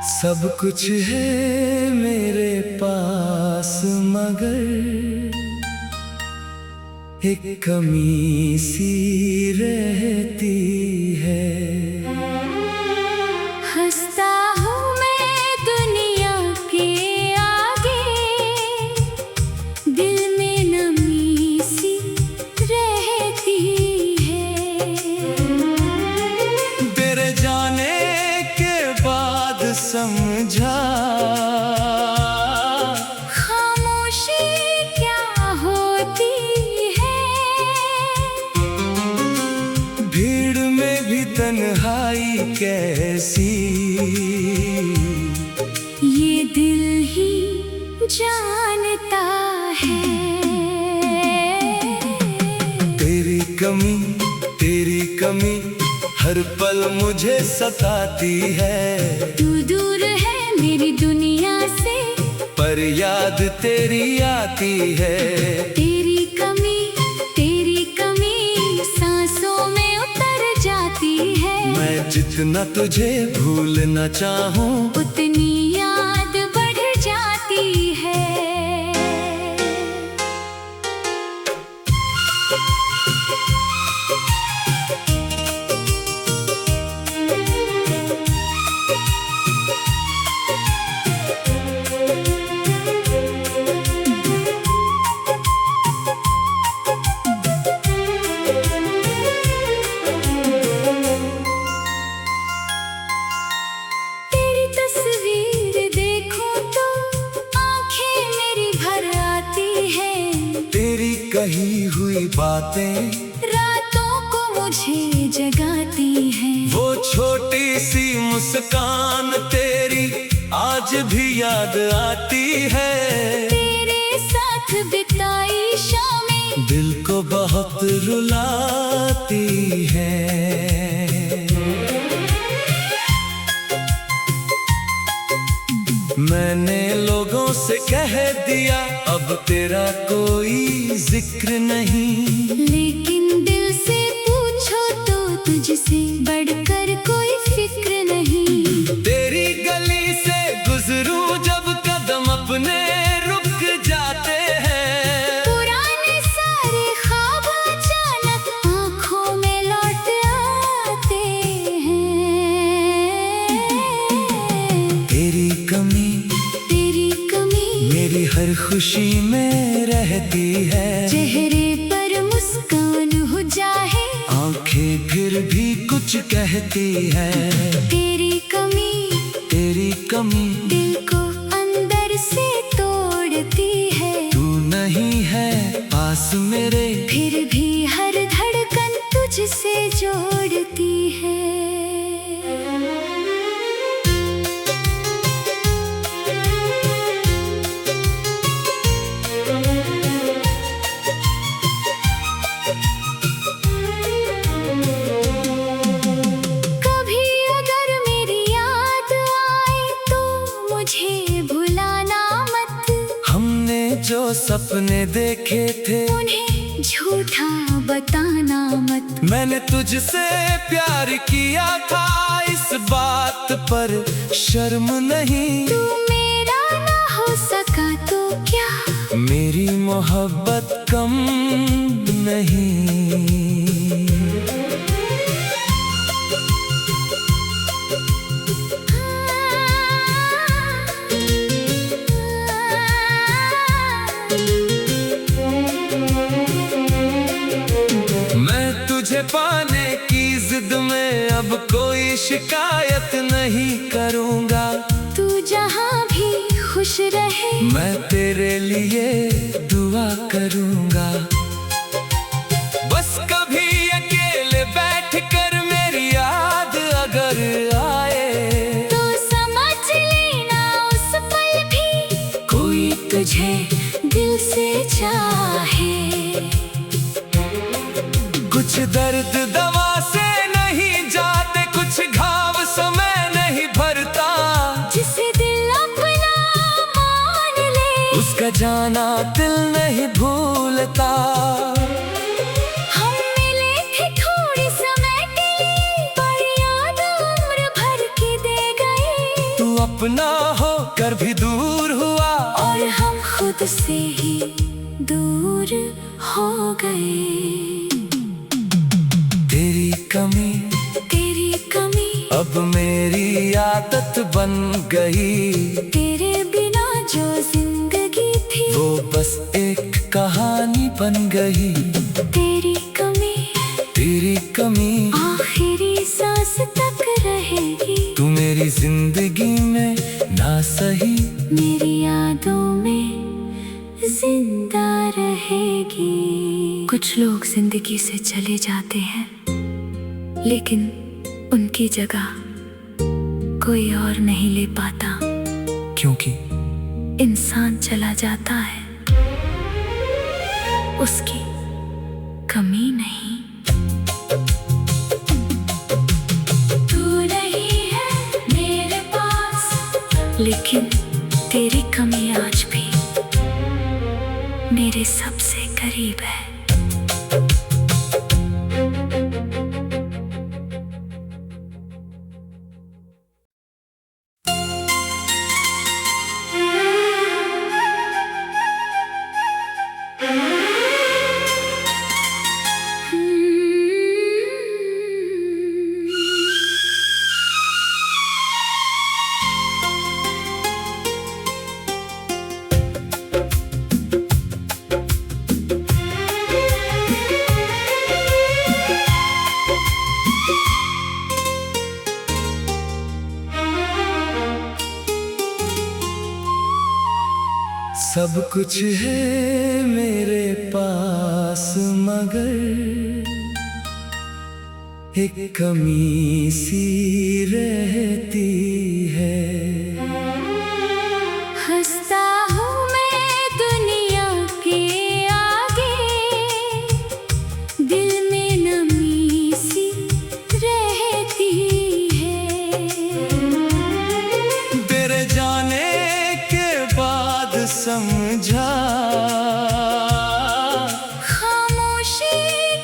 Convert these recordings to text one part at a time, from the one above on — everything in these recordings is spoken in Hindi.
सब कुछ है मेरे पास मगर एक कमी सी रहती है। हंसता हूँ मैं दुनिया के आगे, दिल में नमी सी रहती है। तेरे जाने के बाद समझा खामोशी क्या होती है। भीड़ में भी तन्हाई कैसी, ये दिल ही जानता है। तेरी कमी हर पल मुझे सताती है। तू दूर है मेरी दुनिया से, पर याद तेरी आती है। तेरी कमी सांसों में उतर जाती है। मैं जितना तुझे भूलना चाहूं उतनी याद बढ़ जाती है। तस्वीर देखूं तो आंखें मेरी भर आती है। तेरी कही हुई बातें रातों को मुझे जगाती है। वो छोटी सी मुस्कान तेरी आज भी याद आती है। तेरे साथ बिताई शामें दिल को बहुत रुलाती है। मैंने लोगों से कह दिया अब तेरा कोई जिक्र नहीं, लेकिन दिल से पूछो तो तुझसे बढ़कर कोई फिक्र नहीं। तेरी गली से गुजरूं जब कदम अपने रुक जाते हैं। पुराने सारे ख्वाब अचानक आंखों में लौट आते हैं। तेरी कमी मेरी हर खुशी में रहती है। चेहरे पर मुस्कान हो जाए, आंखें फिर भी कुछ कहती है। तेरी कमी दिल को अंदर से तोड़ती है। तू नहीं है पास मेरे, फिर भी हर धड़कन तुझसे जोड़ती है। कभी अगर मेरी याद आए तो मुझे भुलाना मत। हमने जो सपने देखे थे उन्हें झूठा बताना मत। मैंने तुझसे प्यार किया था, इस बात पर शर्म नहीं। तू मेरा ना हो सका तो क्या, मेरी मोहब्बत कम नहीं। मैं तुझे पाने की जिद में अब कोई शिकायत नहीं करूँगा। तू जहाँ भी खुश रहे, मैं तेरे लिए दुआ करूँगा। बस कभी अकेले बैठकर मेरी याद अगर आए तो समझ लेना उस पल भी कोई तुझे दिल से चाहे। कुछ दर्द दवा से नहीं जाते, कुछ घाव समय नहीं भरता। जिसे दिल अपना मान ले, उसका जाना दिल नहीं भूलता। हम मिले थे थोड़े समय के लिए, पर याद उम्र भर की दे गई। अपना हो कर भी दूर हुआ, और हम खुद से ही दूर हो गए। तेरी कमी अब मेरी आदत बन गई। तेरे बिना जो जिंदगी थी वो बस एक कहानी बन गई। तेरी कमी आखिरी सांस तक रहेगी। तू मेरी जिंदगी में ना सही, मेरी यादों में जिंदा रहेगी। कुछ लोग जिंदगी से चले जाते हैं, लेकिन उनकी जगह कोई और नहीं ले पाता, क्योंकि इंसान चला जाता है, उसकी कमी नहीं। तू नहीं है मेरे पास, लेकिन तेरी कमी आज भी मेरे सबसे करीब है। सब कुछ है मेरे पास, मगर एक कमी सी रहती है। हंसता हूँ मैं दुनिया के आगे, दिल में नमी सी रहती है। तेरे जाने के बाद समझा खामोशी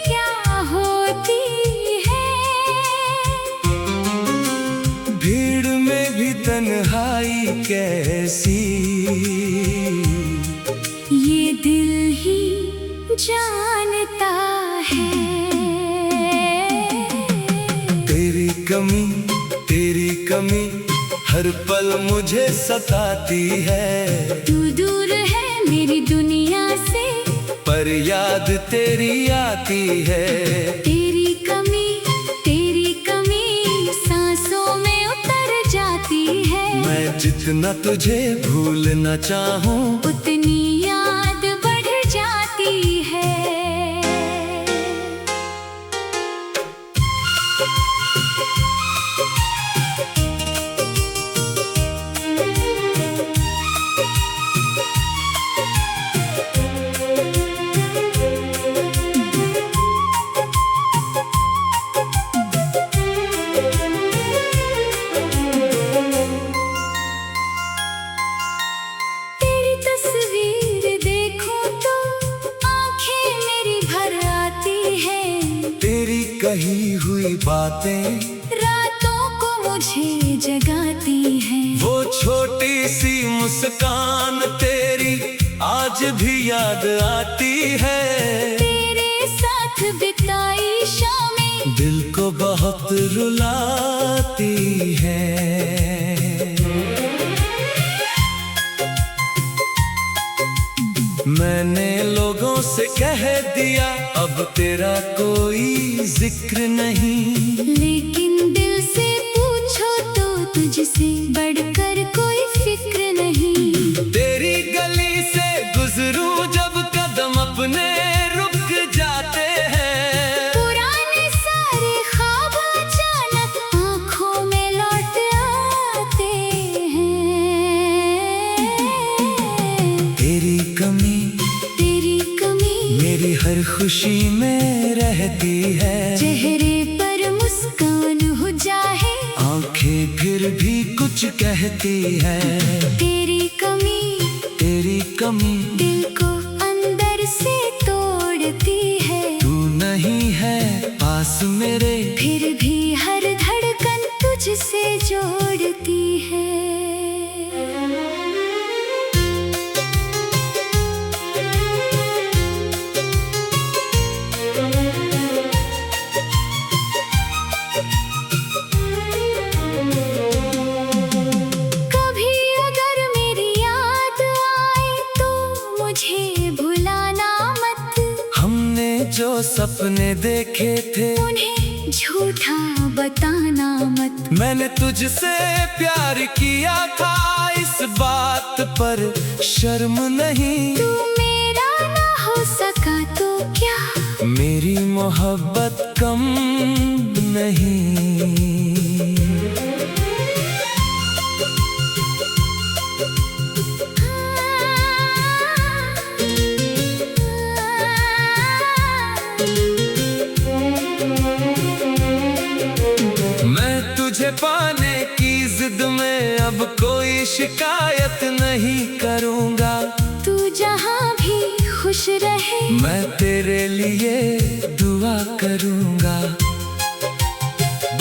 क्या होती है। भीड़ में भी तन्हाई कैसी, ये दिल ही जानता है। तेरी कमी हर पल मुझे सताती है। तू दूर है मेरी दुनिया से, पर याद तेरी आती है। तेरी कमी सांसों में उतर जाती है। मैं जितना तुझे भूलना चाहूं, उतनी याद बढ़ जाती है। तेरी तस्वीर देखूं तो आंखें मेरी भर आती है। तेरी कही हुई बातें रातों को मुझे जगाती है। वो छोटी सी मुस्कान तेरी आज भी याद आती है। तेरे साथ बिताई शामें दिल को बहुत रुलाती है। मैंने लोगों से कह दिया अब तेरा कोई जिक्र नहीं, लेकिन दिल से पूछो तो तुझसे बढ़कर कोई फिक्र नहीं। तेरी गली से गुजरूं जब कदम अपने रुक जाते हैं। पुराने सारे ख्वाब अचानक आंखों में लौट आते हैं। तेरी कमी मेरी हर खुशी में रहती है। चेहरे पर मुस्कान हो जाए, आंखें फिर भी कुछ कहती है। तेरी कमी दिल को अंदर से तोड़ती है। तू नहीं है पास मेरे, फिर भी हर धड़कन तुझसे जोड़ती है। सपने देखे थे उन्हें झूठा बताना मत। मैंने तुझसे प्यार किया था, इस बात पर शर्म नहीं। तू मेरा ना हो सका तो क्या, मेरी मोहब्बत कम नहीं। मैं तुझे पाने की जिद में अब कोई शिकायत नहीं करूँगा। तू जहाँ भी खुश रहे, मैं तेरे लिए दुआ करूँगा।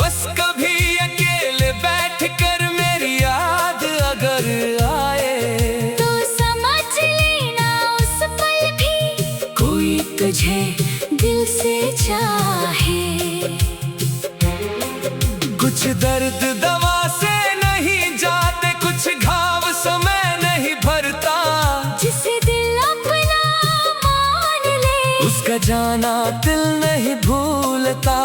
बस कभी अकेले बैठ कर मेरी याद अगर आए तो समझ लेना उस पल भी कोई तुझे दिल से चाहे। कुछ दर्द दवा से नहीं जाते, कुछ घाव समय नहीं भरता। जिसे दिल अपना मान ले, उसका जाना दिल नहीं भूलता।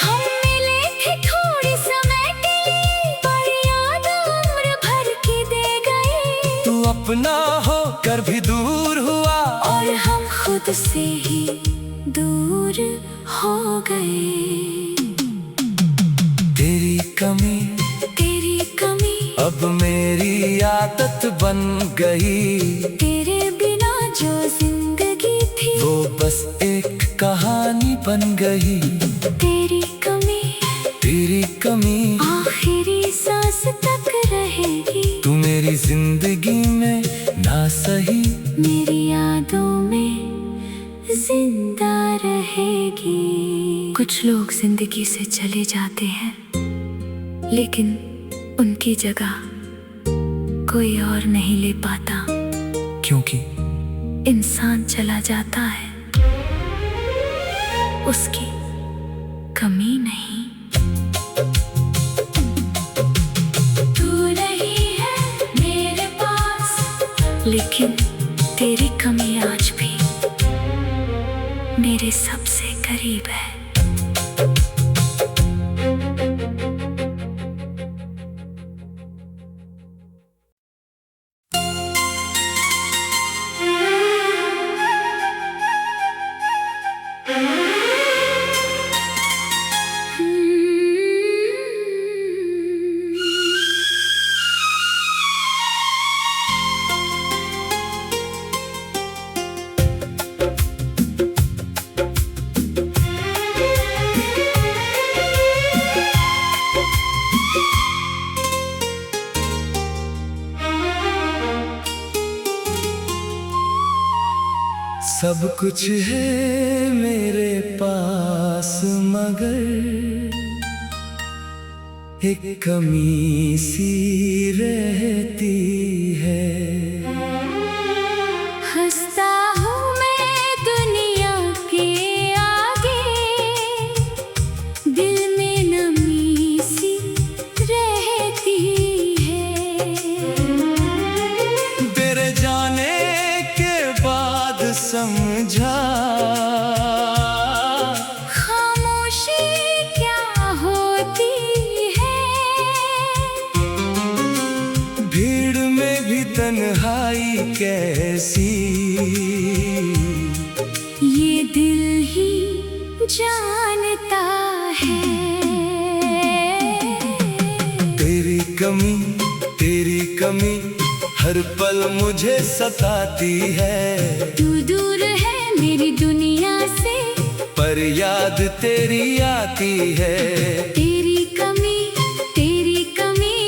हम मिले थे थोड़े समय के लिए, पर याद उम्र भर की दे गए। तू अपना हो कर भी दूर हुआ, और हम खुद से ही दूर हो गए। तेरी कमी अब मेरी आदत बन गई। तेरे बिना जो जिंदगी थी, वो बस एक कहानी बन गई। तेरी कमी आखिरी सांस तक रहेगी। तू मेरी जिंदगी में ना सही, मेरी यादों में जिंदा रहेगी। कुछ लोग जिंदगी से चले जाते हैं, लेकिन उनकी जगह कोई और नहीं ले पाता। क्योंकि इंसान चला जाता है, उसकी कमी नहीं। तू नहीं है मेरे पास, लेकिन तेरी कमी आज भी मेरे सबसे करीब है। सब कुछ है मेरे पास, मगर एक कमी सी रहती है। हंसता हूँ मैं दुनिया के आगे, दिल में नमी सी रहती है। तेरे जाने के बाद समझा, खामोशी क्या होती है। भीड़ में भी तन्हाई कैसी, ये दिल ही जानता है। तेरी कमी हर पल मुझे सताती है। तू दूर है मेरी दुनिया से, पर याद तेरी आती है। तेरी कमी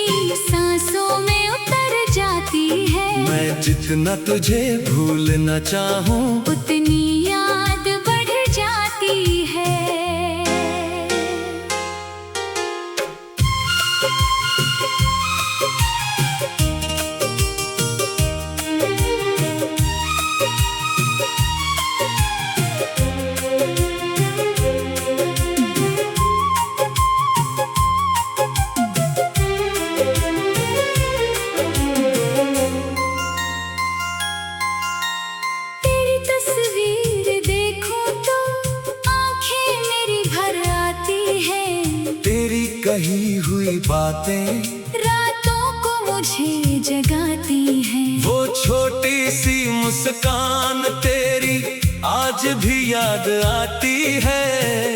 सांसों में उतर जाती है। मैं जितना तुझे भूलना चाहूं, उतनी याद बढ़ जाती है। तेरी तस्वीर कही हुई बातें रातों को मुझे जगाती हैं। वो छोटी सी मुस्कान तेरी आज भी याद आती है।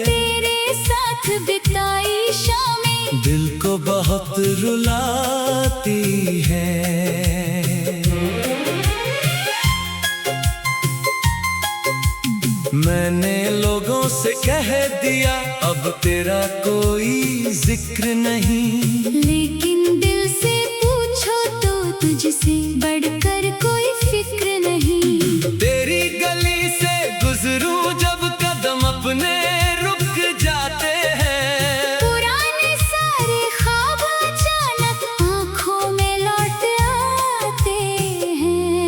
तेरे साथ बिताई शामें दिल को बहुत रुलाती है। मैंने लोगों से कह दिया अब तेरा कोई जिक्र नहीं, लेकिन दिल से पूछो तो तुझसे बढ़कर कोई फिक्र नहीं। तेरी गली से गुजरूं जब कदम अपने रुक जाते हैं। पुराने सारे ख्वाब अचानक आंखों में लौट आते हैं।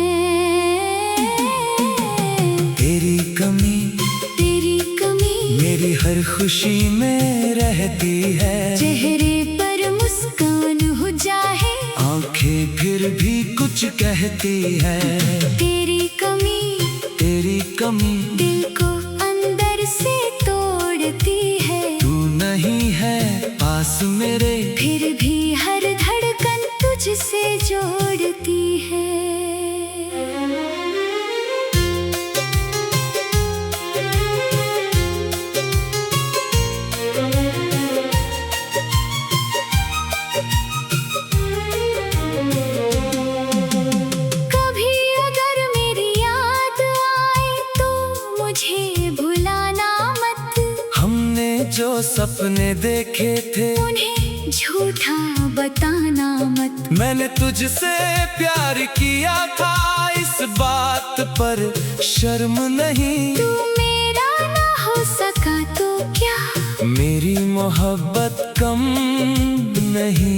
तेरी कमी मेरी हर खुशी में रहती है। चेहरे पर मुस्कान हो जाए आंखें फिर भी कुछ कहती है। तेरी कमी दिल को अंदर से तोड़ती है। तू नहीं है पास मेरे फिर भी हर धड़कन तुझसे जोड़ती है। कभी अगर मेरी याद आए तो मुझे भुलाना मत। हमने जो सपने देखे थे उन्हें झूठा बताना मत। मैंने तुझसे प्यार किया था इस बात पर शर्म नहीं। तू मेरा ना हो सका तो क्या मेरी मोहब्बत कम नहीं।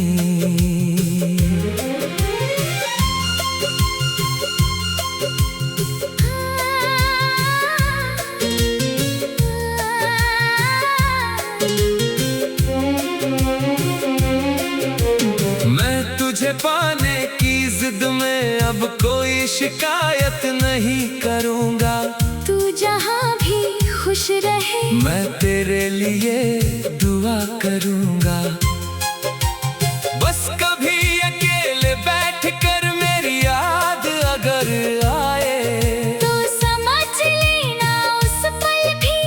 मैं तुझे पाने की जिद में अब कोई शिकायत नहीं करूँगा। तू जहाँ भी खुश रहे मैं तेरे लिए दुआ करूँगा। बस कभी अकेले बैठकर मेरी याद अगर आए तो समझ लेना उस पल भी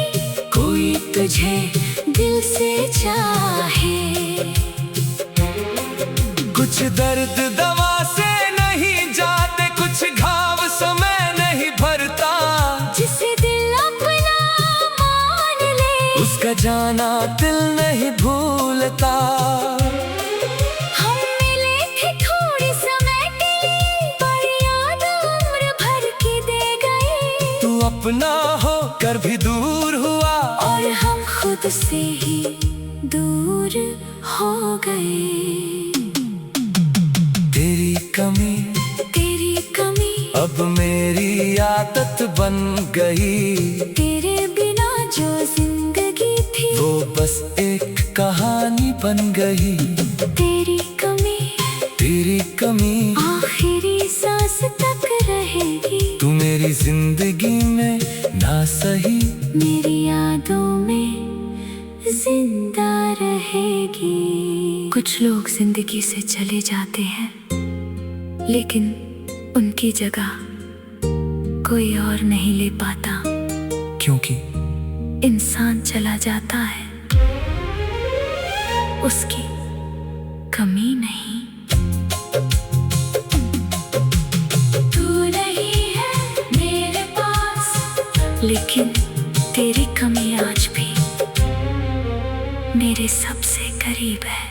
कोई तुझे दिल से चाहे। कुछ दर्द दवा से नहीं जाते, कुछ घाव समय नहीं भरता। जिसे दिल अपना मान ले उसका जाना दिल नहीं भूलता। हम मिले थे थोड़े समय के लिए पर याद उम्र भर की दे गए। तू अपना हो कर भी दूर हुआ और हम खुद से ही दूर हो गए। तेरी कमी अब मेरी आदत बन गई। तेरे बिना जो जिंदगी थी वो बस एक कहानी बन गई। तेरी कमी आखिरी सांस तक रहेगी। तू मेरी जिंदगी में ना सही मेरी यादों में जिंदा रहेगी। कुछ लोग जिंदगी से चले जाते हैं लेकिन उनकी जगह कोई और नहीं ले पाता। क्योंकि इंसान चला जाता है उसकी कमी नहीं। तू नहीं है मेरे पास लेकिन तेरी कमी आज भी मेरे सबसे करीब है।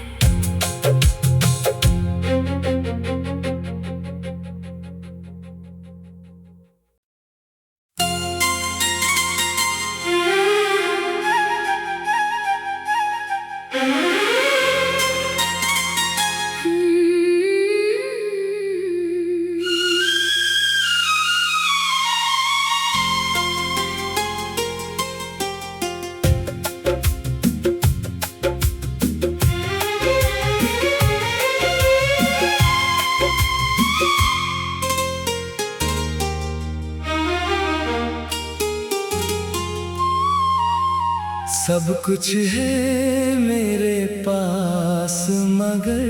सब कुछ है मेरे पास पास मगर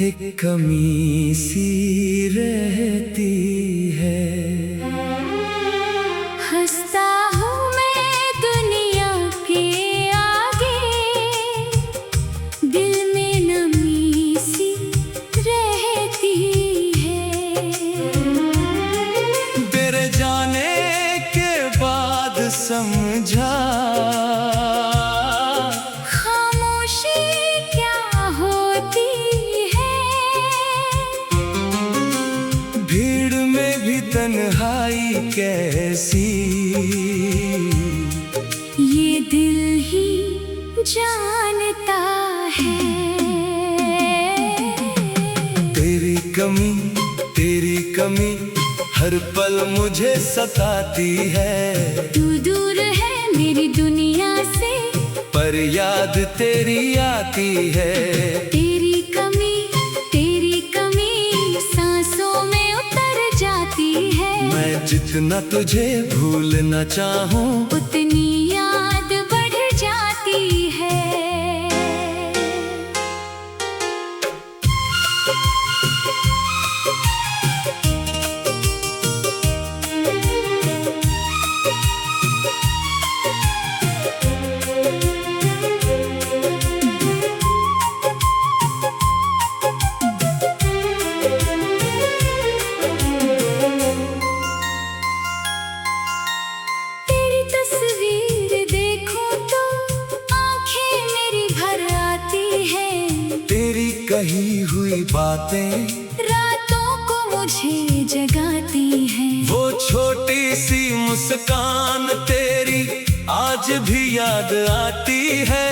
एक कमी सी रहती है। हंसता हूँ मैं दुनिया के आगे, दिल में नमी सी रहती है। तेरे जाने के बाद समझा खामोशी क्या होती है। भीड़ में भी तन्हाई कैसी, ये दिल ही जानता है। तेरी कमी हर पल मुझे सताती है। तू दूर है मेरी दुनिया से, पर याद तेरी आती है। तेरी कमी सांसों में उतर जाती है। मैं जितना तुझे भूलना चाहूं, उतनी याद बढ़ जाती है। तेरी तस्वीर देखूं तो आंखें मेरी भर आती है। तेरी कही हुई बातें रातों को मुझे जगाती है। वो छोटी सी मुस्कान तेरी आज भी याद आती है।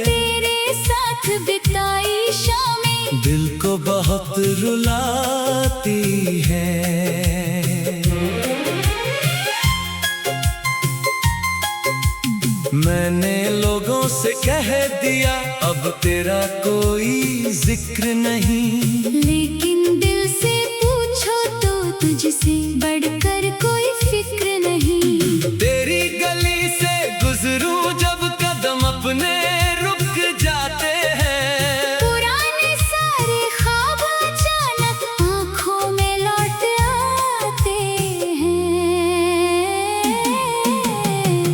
तेरे साथ बिताई शामें दिल को बहुत रुलाती है। मैंने लोगों से कह दिया अब तेरा कोई जिक्र नहीं, लेकिन दिल से पूछो तो तुझसे बढ़कर कोई फिक्र नहीं। तेरी गली से गुजरूं जब कदम अपने रुक जाते हैं। पुराने सारे ख्वाब अचानक आंखों में लौट आते हैं।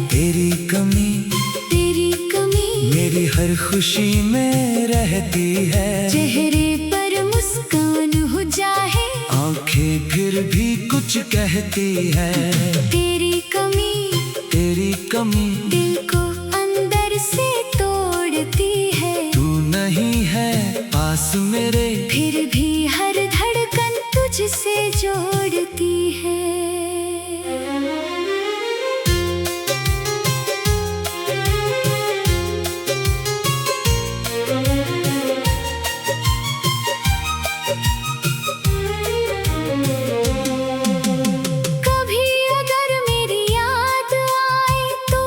तेरी कमी मेरी हर खुशी में रहती है। चेहरे पर मुस्कान हो जाए, आंखें फिर भी कुछ कहती है। तेरी कमी दिल को अंदर से तोड़ती है। तू नहीं है पास मेरे, फिर भी हर धड़कन तुझसे जोड़ती है। कभी अगर मेरी याद आए तो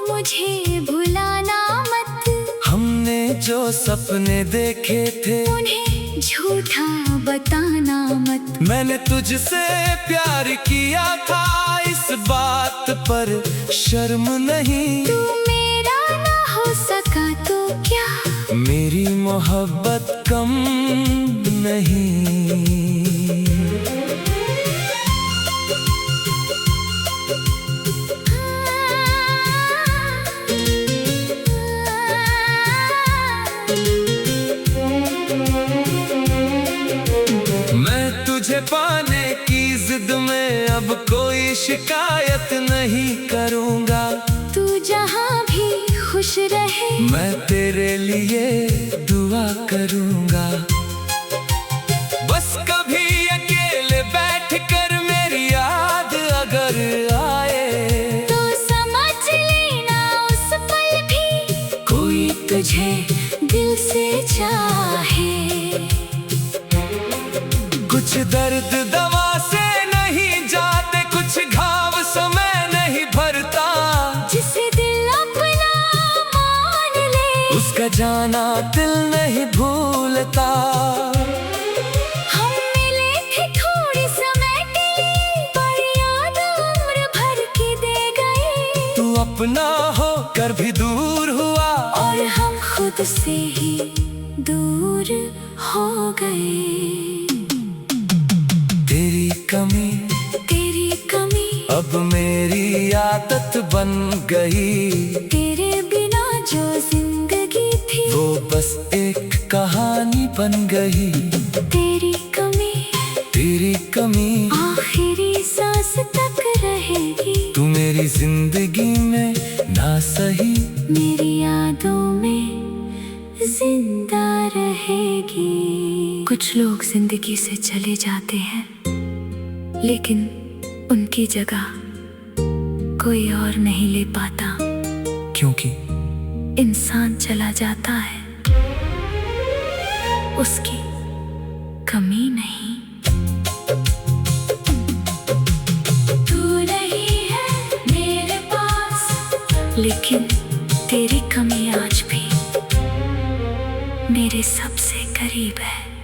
मुझे भुलाना मत। हमने जो सपने देखे थे उन्हें झूठा बताना मत। मैंने तुझसे प्यार किया था, इस बात पर शर्म नहीं। तू मेरा ना हो सका तो क्या, मेरी मोहब्बत कम नहीं। मैं तुझे पाने की जिद में अब कोई शिकायत नहीं करूँगा। तू जहाँ भी खुश रहे, मैं तेरे लिए दुआ करूँगा। बस कभी अकेले बैठ कर मेरी याद अगर आए तो समझ लेना उस पल भी कोई तुझे दिल से चाहे। कुछ दर्द दवा से नहीं जाते, कुछ घाव समय नहीं भरता। जिसे दिल अपना मान ले, उसका जाना दिल नहीं भूलता। हम मिले थे थोड़े समय के लिए, पर याद उम्र भर के दे गए। तू अपना हो कर भी दूर हुआ, और हम खुद खुद से ही दूर हो गए। तेरी कमी अब मेरी आदत बन गई। तेरे बिना जो जिंदगी थी वो बस एक कहानी बन गई। तेरी कमी आखिरी सांस तक रहेगी। तू मेरी जिंदगी में ना सही, मेरी यादों में जिंदा रहेगी। कुछ लोग जिंदगी से चले जाते हैं, लेकिन उनकी जगह कोई और नहीं ले पाता। क्योंकि इंसान चला जाता है, उसकी कमी नहीं। तू नहीं है मेरे पास, लेकिन तेरी कमी आज भी मेरे सबसे करीब है।